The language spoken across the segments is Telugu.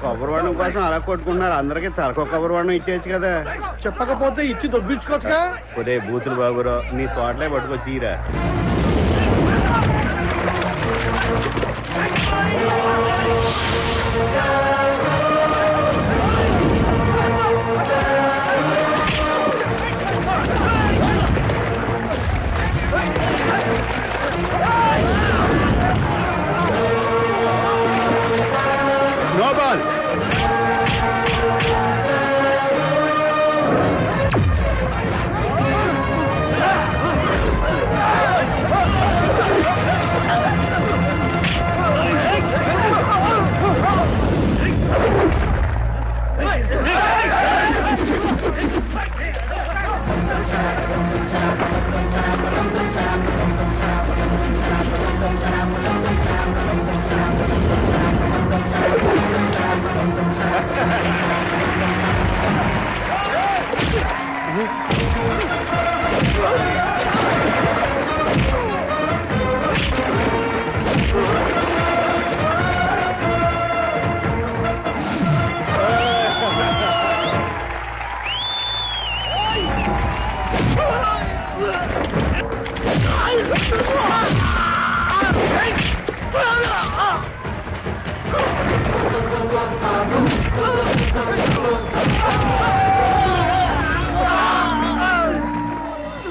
కొబ్బరి వాడడం కోసం అలా కొట్టుకుంటున్నారు. అందరికి తలకో కొబ్బరి వాడడం ఇచ్చేయచ్చు కదా. చెప్పకపోతే ఇచ్చి దొబ్బించుకోవచ్చుగా. ఒరే బూతులు బాబురావు, నీ తోటలే పట్టుకొచ్చిరా. No ball.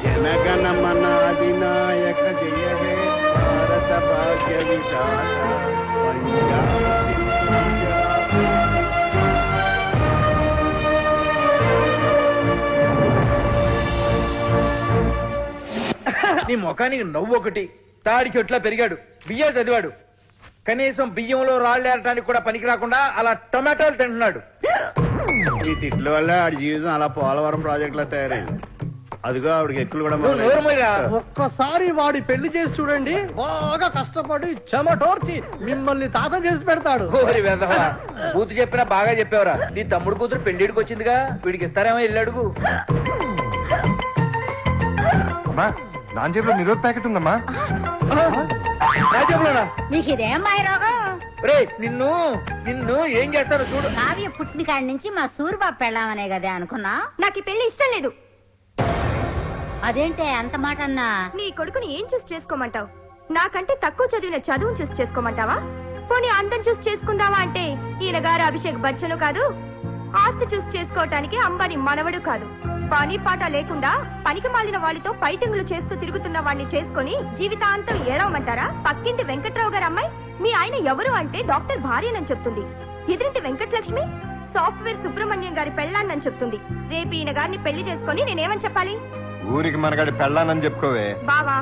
जनगणमन अधिनायक जय हे भारत भाग्य विधाता నీ ముఖానికి నవ్వు ఒకటి. తాడి చెట్ల పెరిగాడు, బియ్యం చదివాడు, కనీసం బియ్యంలో రాళ్ళు ఏరటానికి కూడా పనికి రాకుండా అలా టొమాటోలు తింటున్నాడు. ఈ తిట్ల వల్ల ఆడి జీవితం అలా పోలవరం ప్రాజెక్ట్ లో తయారైంది. అదిగో ఆవిడకి ఎక్కులు కూడా. ఒక్కసారి వాడి పెళ్లి చేసి చూడండి, బాగా కష్టపడి చెమటోర్చి మిమ్మల్ని తాత చేసి పెడతాడు. కూతురు చెప్పినా బాగా చెప్పేవరా. నీ తమ్ముడు కూతురు పెళ్లిడికి వచ్చిందిగా, వీడికి ఇస్తారేమో వెళ్ళాడుగు. నా జేబులో నిరోధ ప్యాకెట్ ఉందమ్మా. నా జేబులోనా? నీకు ఇదేం మాయరోగం? నిన్ను నిన్ను ఏం చేస్తారో చూడు. కావ్య పుట్టిన కాడి నుంచి మా సూరిబాబు పెళ్ళామనే కదా అనుకున్నా. నాకు ఈ పెళ్లి ఇష్టం లేదు. అదేంటే అంత మాట అన్నా? నీ కొడుకుని ఏం చూసి చేసుకోమంటావు? నాకంటే తక్కువ చదివిన చదువును చూసి చేసుకోమంటావా? పోనీ అందం చూసి చేసుకుందావా అంటే ఈయన గారు అభిషేక్ బచ్చను కాదు, ఆస్తి చూసి చేసుకోవటానికి అంబానీ మనవడు కాదు. పని పాట లేకుండా పనికి మాలిన వాళ్ళతో ఫైటింగ్లు చేస్తూ తిరుగుతున్న వాడిని చేసుకుని జీవితాంతం ఏడవమంటారా? పక్కింటి వెంకట్రావు గారు అమ్మాయి మీ ఆయన ఎవరు అంటే డాక్టర్ భార్యనని చెప్తుంది. ఎదురింటి వెంకటలక్ష్మి సాఫ్ట్వేర్ సుబ్రహ్మణ్యం గారి పెళ్ళాన్నని చెప్తుంది. రేపు ఈయన గారిని పెళ్లి చేసుకుని నేనేమని చెప్పాలి? ఊరికి మనగాడి పెళ్ళానని చెప్పుకోవే. బావా,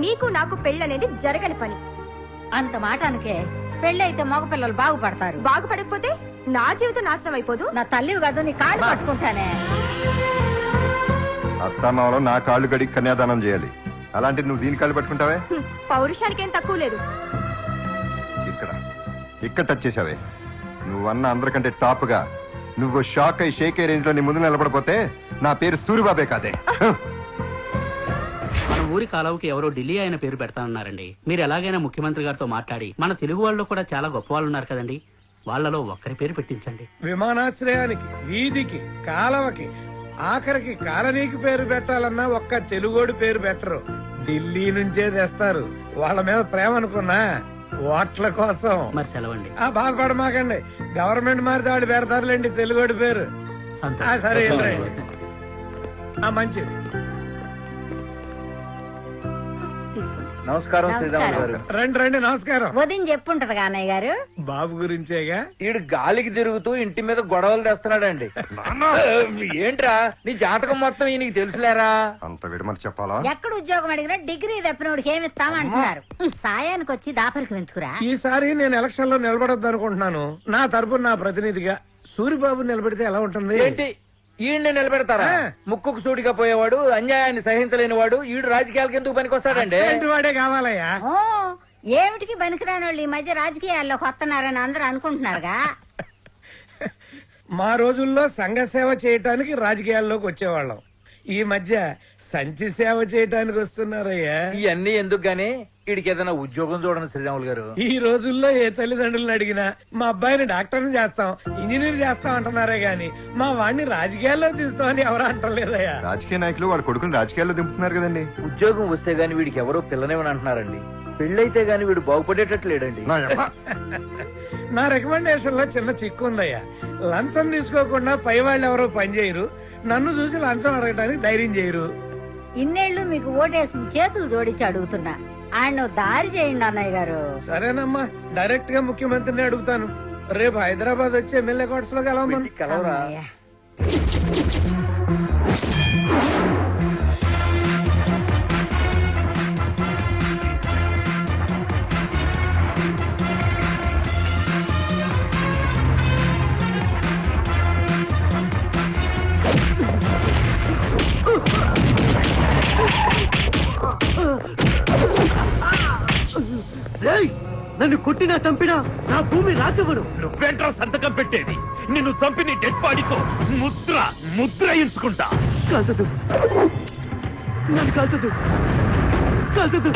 నీకు నాకు పెళ్ళనేది జరగని పని. అంత మాట అనకే. పెళ్ళైతే మగపిల్లలు బాగుపడతారు. బాగుపడకపోతే నా జీవితం నాశనం అయిపోదు. నా తల్లివి కాదు, నీ కాళ్ళు పట్టుకుంటానే. అత్తమామలో నా కాళ్ళు గడికి కన్యాదానం చేయాలి. అలాంటిది నువ్వు దీని కాళ్ళు పట్టుకుంటావే? పౌరుషానికి ఏం తక్కువ లేదు. ఇక్కడ టచ్ చేసావే. నువ్వన్న అందరికంటే టాప్ గా నువ్వు షాక్ అయి షేక్ అయ్యే రేంజ్ లో నీ ముందు నిలబడిపోతే నా పేరు సూరిబాబే కాదే. మన ఊరి కాలువకి ఎవరో ఢిల్లీ ఆయన పేరు పెడతానన్నారండి. మీరు ఎలాగైనా ముఖ్యమంత్రి గారితో మాట్లాడి, మన తెలుగు వాళ్ళు కూడా చాలా గొప్ప వాళ్ళు ఉన్నారు కదండి, వాళ్ళలో ఒక్కరి పేరు పెట్టించండి. విమానాశ్రయానికి, వీధికి, కాలవకి, ఆఖరికి కాలనీకి పేరు పెట్టాలన్నా ఒక్క తెలుగోడి పేరు పెట్టరు. ఢిల్లీ నుంచే తెస్తారు. వాళ్ళ మీద ప్రేమ అనుకున్నా ఓట్ల కోసం. మరి సెలవండి. బాధపడమాకండి, గవర్నమెంట్ మారితే వాళ్ళు పెడతారులేండి తెలుగోడి పేరు. సంతోషం. సరే. మంచిది. నమస్కారం. రండి రండి, నమస్కారం. వదిన చెప్పుంటది అన్నయ్య గారు. బాబు గురించేగా. ఈడు గాలికి తిరుగుతూ ఇంటి మీద గొడవలు తెస్తున్నాడండి. ఏంట్రా నీ జాతకం మొత్తం ఈయనకి తెలుసులేరా? అంత విడమని చెప్పాలా? ఎక్కడ ఉద్యోగం అడిగినా డిగ్రీ తప్పినోడికి ఏమిస్తాం అంటున్నారు. సాయానికి వచ్చి దాపరికి వెంచుకురా. ఈసారి నేను ఎలక్షన్ లో నిలబడొద్దు అనుకుంటున్నాను. నా తరపున నా ప్రతినిధిగా సూరిబాబు నిలబెడితే ఎలా ఉంటుంది? ఏంటి ఈయన్ని నిలబెడతారా? ముక్కుకు సూటిగా పోయేవాడు, అన్యాయాన్ని సహించలేని వాడు ఈడు రాజకీయాలకు ఎందుకు పనికొస్తాడండి? వాడే కావాలయ్యా. ఓ ఏమిటికి పనికిరాని వాళ్ళు ఈ మధ్య రాజకీయాల్లోకి వస్తున్నారని అందరూ అనుకుంటున్నారుగా. మా రోజుల్లో సంఘ సేవ చేయటానికి రాజకీయాల్లోకి వచ్చేవాళ్ళం. ఈ మధ్య సంచి సేవ చేయటానికి వస్తున్నారయ్యా. ఇవన్నీ ఎందుకు గానీ వీడికి ఏదైనా ఉద్యోగం చూడండి శ్రీరాములు గారు. ఈ రోజుల్లో ఏ తల్లిదండ్రులను అడిగినా మా అబ్బాయిని డాక్టర్ని చేస్తాం, ఇంజనీర్ చేస్తాం అంటున్నారే గాని మా వాడిని రాజకీయాల్లో తీస్తామని ఎవరు అంటలేదయ్యా. రాజకీయ నాయకులు వాడు కొడుకుని రాజకీయాల్లో దింపుతున్నారు కదండి. ఉద్యోగం వస్తే గానీ వీడికి ఎవరో పిల్లనేమని అంటున్నారండి. పెళ్ళైతే గానీ వీడు బాగుపడేటట్లు లేడండి. నా రికమెండేషన్ లో చిన్న చిక్కు ఉందయ్యా. లంచం తీసుకోకుండా పై వాళ్ళు ఎవరో పనిచేయరు, నన్ను చూసి లంచం అడగడానికి ధైర్యం చేయరు. ఇన్నేళ్లు మీకు ఓటేసి చేతులు జోడించి అడుగుతున్నా, ఆయన దారి చేయండి అన్నయ్య గారు. సరేనమ్మా, డైరెక్ట్ గా ముఖ్యమంత్రిని అడుగుతాను. రేపు హైదరాబాద్ వచ్చి ఎమ్మెల్యే కోర్ట్స్ లో కలవమని. కలవరా? అమ్మయ్య. నన్ను కొట్టినా చంపినా నా భూమి రాసివ్వడు. నువ్వేంట్రా సంతకం పెట్టేది? నిన్ను చంపి నీ డెడ్ బాడీతో ముద్ర ఎంచుకుంటా. కాల్చదు, నన్ను కాల్చదు, కాల్చదు.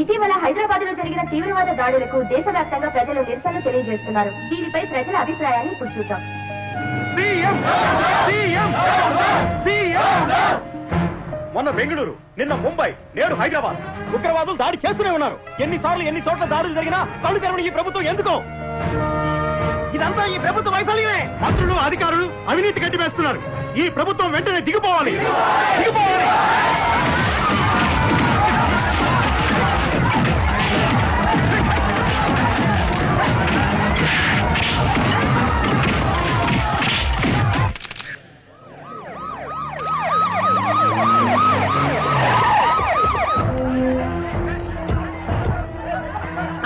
ఇటీవల హైదరాబాద్ లో జరిగిన తీవ్రవాద దాడులకు దేశవ్యాప్తంగా ప్రజలు నిరసన తెలియజేస్తున్నారు. దీనిపై ప్రజల అభిప్రాయాన్ని ఇప్పుడు చూద్దాం. మొన్న బెంగళూరు, నిన్న ముంబై, నేడు హైదరాబాద్ ఉగ్రవాదులు దాడి చేస్తూనే ఉన్నారు. ఎన్నిసార్లు ఎన్ని చోట్ల దాడులు జరిగినా కళ్ళు తెరవని ఈ ప్రభుత్వం ఎందుకో? ఇదంతా ఈ ప్రభుత్వ వైఫల్యమే. మంత్రులు, అధికారులు అవినీతి గడ్డి వేస్తున్నారు. ఈ ప్రభుత్వం వెంటనే దిగిపోవాలి.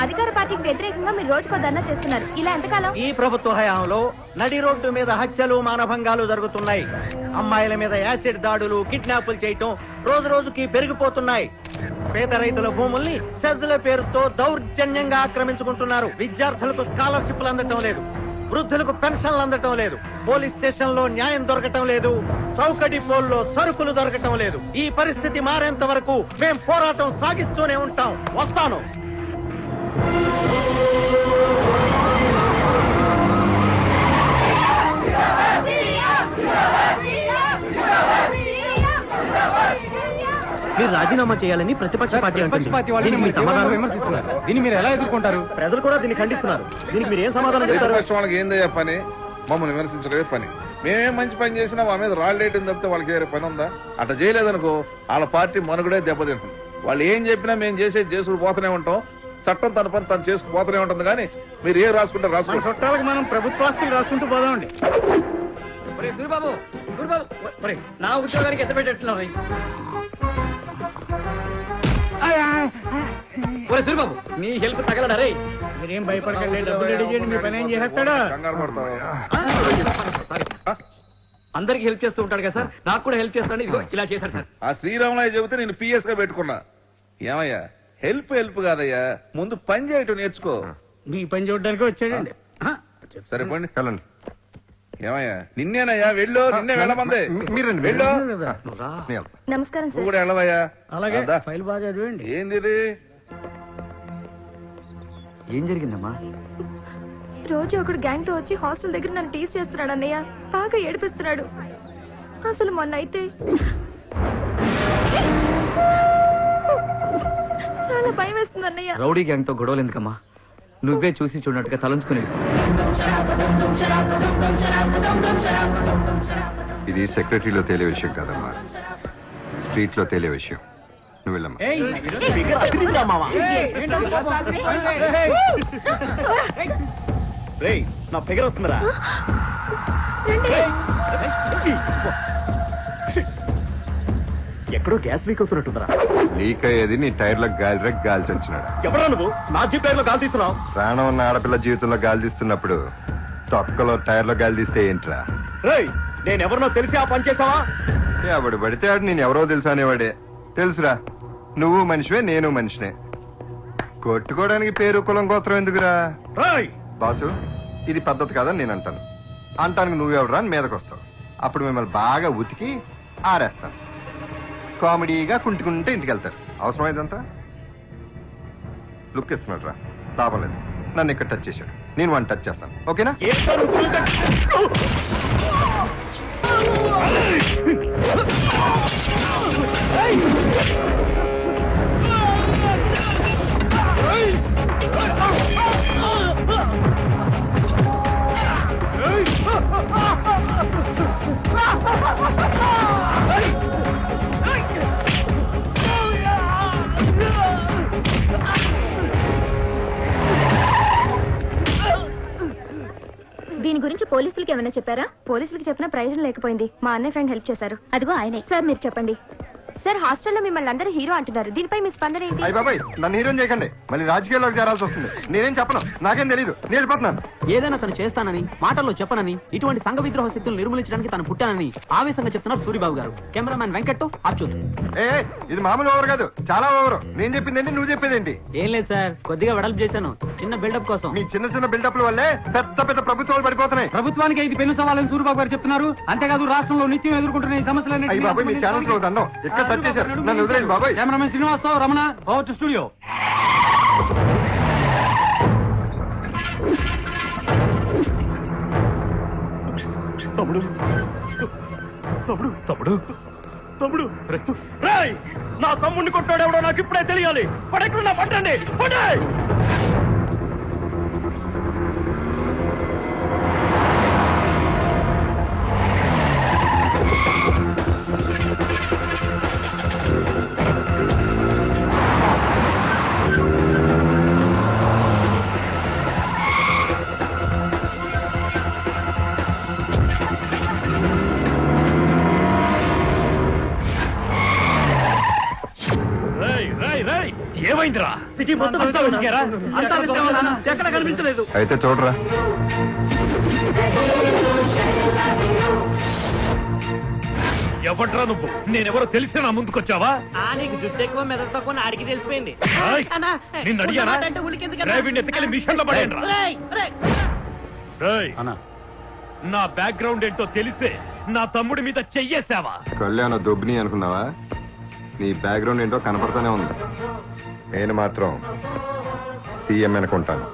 అధికార పార్టీకి వ్యతిరేకంగా మీరు రోజుకో ధర్నా చేస్తున్నారు. ఇలా ఎంతకాలం? ఈ ప్రభుత్వ హయాంలో నడి రోడ్డు మీద హత్యలు, మానభంగాలు జరుగుతున్నాయి. అమ్మాయిల మీద యాసిడ్ దాడులు, కిడ్నాపులు చేయటం రోజు రోజుకి పెరిగిపోతున్నాయి. పేద రైతుల భూముల్ని సెజ్ల పేరుతో దౌర్జన్యంగా ఆక్రమించుకుంటున్నారు. విద్యార్థులకు స్కాలర్షిప్లు అందటం లేదు, వృద్ధులకు పెన్షన్లు అందటం లేదు, పోలీస్ స్టేషన్ లో న్యాయం దొరకటం లేదు, చౌకటి పోల్లో సరుకులు దొరకటం లేదు. ఈ పరిస్థితి మారేంత వరకు మేం పోరాటం సాగిస్తూనే ఉంటాం. వస్తాను. మీరు రాజీనామా చేయాలని ప్రతిపక్ష పార్టీ విమర్శిస్తున్నారు. దీన్ని మీరు ఎలా ఎదుర్కొంటారు? ప్రజలు కూడా దీన్ని ఖండిస్తున్నారు. దీనికి మీరు ఏం సమాధానం చెప్తారు? వాళ్ళకి ఏందయ్యా పని? మమ్మల్ని విమర్శించడమే పని. మేమేం మంచి పని చేసినా వాళ్ళ మీద రాళ్ళేయటం తప్పితే వాళ్ళకి వేరే పని ఉందా? అట్లా చేయలేదనుకో వాళ్ళ పార్టీ మనుగడే దెబ్బతింటుంది. వాళ్ళు ఏం చెప్పినా మేము చేసేది చేసుకుని పోతూనే ఉంటాం. చట్టం తన పని తను చేసుకుపోతూనే ఉంటుంది. కానీ మీరు ఏం రాసుకుంటారు రాసుకుంటారు. చుట్టాలకు మనం ప్రభుత్వాస్తులు రాసుకుంటూ పోదామండి. సూరిబాబు, నా ఉద్యోగానికి ఎంత పెట్టేట్టున్నారు? ఒరే సూరిబాబు నీ హెల్ప్ తగలడా రే? మీరేం భయపడకండి, డబ్బులు రెడీ చేయండి, మీ పని ఏం చేస్తాడు. కంగారు పడతావు. సారీ అందరికి హెల్ప్ చేస్తూ ఉంటాడు కదా సార్, నాకు కూడా హెల్ప్ చేస్తాడు. ఇదిగో ఇలా చేశారు సార్. ఆ శ్రీరామలయ్య చెబితే నేను పిఎస్ గా పెట్టుకున్నా. ఏమయ్యా హెల్ప్ కాదయ్యా, ముందు పని చేయటం నేర్చుకో. మీ పని చూడడానికి వచ్చాడండి. సరే పోండి. వెళ్ళండి. ఏమయ్యా నిన్నేనయ్యా, వెళ్ళు. నిన్నే వెళ్ళమంది. మీరండి, వెళ్ళు. నేను వెళ్తా. నమస్కారం నువ్వు సార్. కూడా వెళ్ళవయ్యా. అలాగే దా. ఫైల్ బాగా చదివండి. ఏంది ఇది? ఏం జరిగిందమ్మా? రోజు ఒకడు గ్యాంగ్ తో వచ్చి హాస్టల్ దగ్గర నన్ను టీజ్ చేస్తున్నాడు అన్నయ్య. బాగా ఏడిపిస్తున్నాడు. అసలు మొన్న అయితే చాలా భయం వేస్తుంది అన్నయ్య. రౌడీ గ్యాంగ్ తో గొడవలు ఎందుకమ్మా? నువ్వే చూసి చూడనట్టుగా తలంచుకుని. ఇది సెక్రటరీలో తేలే విషయం కాదమ్మా, స్ట్రీట్ లో తేలే విషయం. నువ్వు వెళ్ళమ్మా. రేయ్ నా ఫిగర్ వస్తుందిరా. ఎక్కడో గ్యాస్ లీక్ అవుతున్నట్టుందిరా. లీక్ అయ్యేది నీ టైర్లకు గాలి గాలి చంచినాడు. ఎవరా నువ్వు నా జీప్ టైర్ లో గాలి తీస్తున్నావు? ప్రాణం ఉన్న ఆడపిల్ల జీవితంలో గాలి తీస్తున్నప్పుడు తొక్కలో టైర్లో గాలి తీస్తే ఏంట్రా? రేయ్ నేనెవరినో తెలిసి ఆ పని చేసావా? ఎవడు పడితే ఆడు నేను ఎవరో తెలుసు అనేవాడే. తెలుసురా, నువ్వు మనిషివే, నేను మనిషినే. కొట్టుకోవడానికి పేరు కులం గోత్రం ఎందుకురా? రేయ్ బాసు, ఇది పద్ధతి కాదని నేను అంటాను. అంటానికి నువ్వెవడరా అని మీదకి వస్తావు. అప్పుడు మిమ్మల్ని బాగా ఉతికి ఆరేస్తాను. కామెడీగా కుంటుకుంటే ఇంటికి వెళ్తారు. అవసరం ఇదంతా? లుక్ ఇస్తున్నాడు రా, లాభం లేదు. నన్ను ఇక్కడ టచ్ చేశాడు, నేను వాడిని టచ్ చేస్తాను. ఓకేనా? దీని గురించి పోలీసులకి ఏమైనా చెప్పారా? పోలీసులకి చెప్పినా ప్రయోజనం లేకపోయింది. మా అన్నయ్య ఫ్రెండ్ హెల్ప్ చేశారు. అదిగో ఆయనే. సార్ మీరు చెప్పండి. సార్ హాస్టల్లో మిమ్మల్ని అందరూ హీరో అంటున్నారు. దీనిపై మీ స్పందన ఏంటి? అయ్య బాబాయ్, నన్ను హీరోని చేయకండి. మళ్ళీ రాజకీయాల్లోకి చేరాల్సి వస్తుంది. నేనేం చెప్పను, నాకేం తెలీదు. నేను వెళ్ళిపోతున్నాను. ఏదైనా తను చేస్తానని, మాటల్లో చెప్పనని, ఇటువంటి సంఘ విద్రోహ శక్తులు నిర్మూలించడానికి తను పుట్టానని ఆవేశంగా చెప్తున్నారు సూరిబాబు గారు. కెమెరామ్యాన్ వెంకట్ అచ్యుత్. ఏ ఇది మామూలు ఓవర్ కాదు, చాలా ఓవర్. నేను చెప్పింది ఏంటి, నువ్వు చెప్పేది ఏంటి? ఏం లేదు సార్, కొద్దిగా వెడల్పు చేశాను, చిన్న బిల్డప్ కోసం. మీ చిన్న చిన్న బిల్డప్ల వల్లే పెద్ద పెద్ద ప్రభుత్వాలు పడిపోతున్నాయి. ప్రభుత్వానికి ఇది పెను సవాలని సూరిబాబు గారు చెప్తున్నారు. అంతేకాదు రాష్ట్రంలో నిత్యం ఎదుర్కొంటున్న ఈ సమస్యలన్నీ. అయ్యి బాబాయ్, మీ ఛానల్స్ లో దండం. ఇక్కడ టచ్ చేశారు, నన్ను వదిలేండి బాబాయ్. కెమెరామెన్ శ్రీనివాస్ తో రమణ, ఓవర్ టు స్టూడియో. తమ్ముడు తమ్ముడు తమ్ముడు తమ్ముడు రేయ్ నా తమ్ముడిని కొట్టాడెవడో నాకు ఇప్పుడే తెలియాలి. పడకుండా పట్టండి, పడే. ఏమైందిరా? సిటీ మొత్తం ఎక్కడ కనిపించలేదు. అయితే చూడరా. ఎవట్రా నువ్వు? నేనెవరో తెలిసి నా ముందుకొచ్చావా? నీకు జుట్టు ఎక్కువ మెదడు తక్కువ ఆడికి తెలిసిపోయింది. నిన్ను అడిగానా? డ్రైవింగ్ ఎత్తుకెళ్ళి మిషన్ లో పడేయండిరా. రేయ్, నా బ్యాక్గ్రౌండ్ ఏంటో తెలిసే నా తమ్ముడి మీద చెయ్యేసావా? కళ్యాణ దొబ్బిని అనుకున్నావా? నీ బ్యాక్గ్రౌండ్ ఏంటో కనపడతానే ఉంది. నేను మాత్రం సీఎం అనుకుంటాను.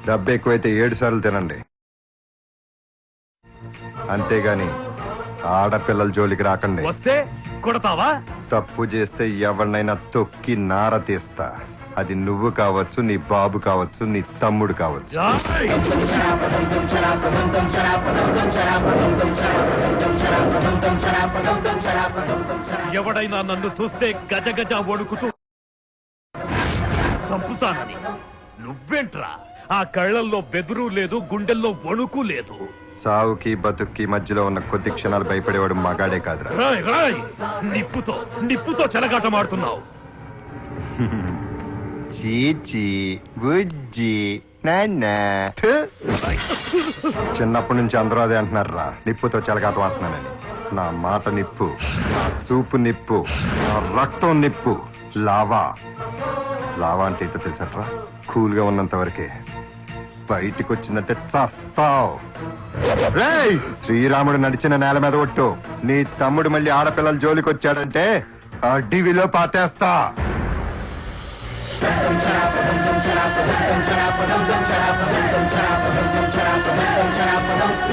డబ్బు ఎక్కువైతే 7 సార్లు తినండి, అంతేగాని ఆడపిల్లల జోలికి రాకండి. వస్తే కొడతావా? తప్పు చేస్తే ఎవరినైనా తొక్కి నార తీస్తా. అది నువ్వు కావచ్చు, నీ బాబు కావచ్చు, నీ తమ్ముడు కావచ్చు. ఎవడైనా నన్ను చూస్తే గజ గజ వణుకుతూ చంపుతానని నువ్వేంట్రా? ఆ కళ్ళల్లో బెదురు లేదు, గుండెల్లో వణుకు లేదు. చావుకి బతుక్కి మధ్యలో ఉన్న కొద్ది క్షణాలు భయపడేవాడు మగాడే కాదురా. రాయ్ రాయ్, నిప్పుతో చెలగాటమాడుతున్నావు. చీచి బుజ్జి నాన్న థు. చిన్నప్పటి నుంచి అందరూ అదే అంటున్నారా నిప్పుతో చెలగాటం అంటున్నానని. నా మాట నిప్పు, నా చూపు నిప్పు, నా రక్తం నిప్పు. లావా లావా అంటే ఏంటో తెలుసట్రా? కూల్ గా ఉన్నంత వరకే, బయటికి వచ్చిందంటే చస్తావు. రేయ్, శ్రీరాముడు నడిచిన నేల మీద ఒట్టు. నీ తమ్ముడు మళ్ళీ ఆడపిల్లల జోలికి వచ్చాడంటే అడవిలో పాతేస్తా.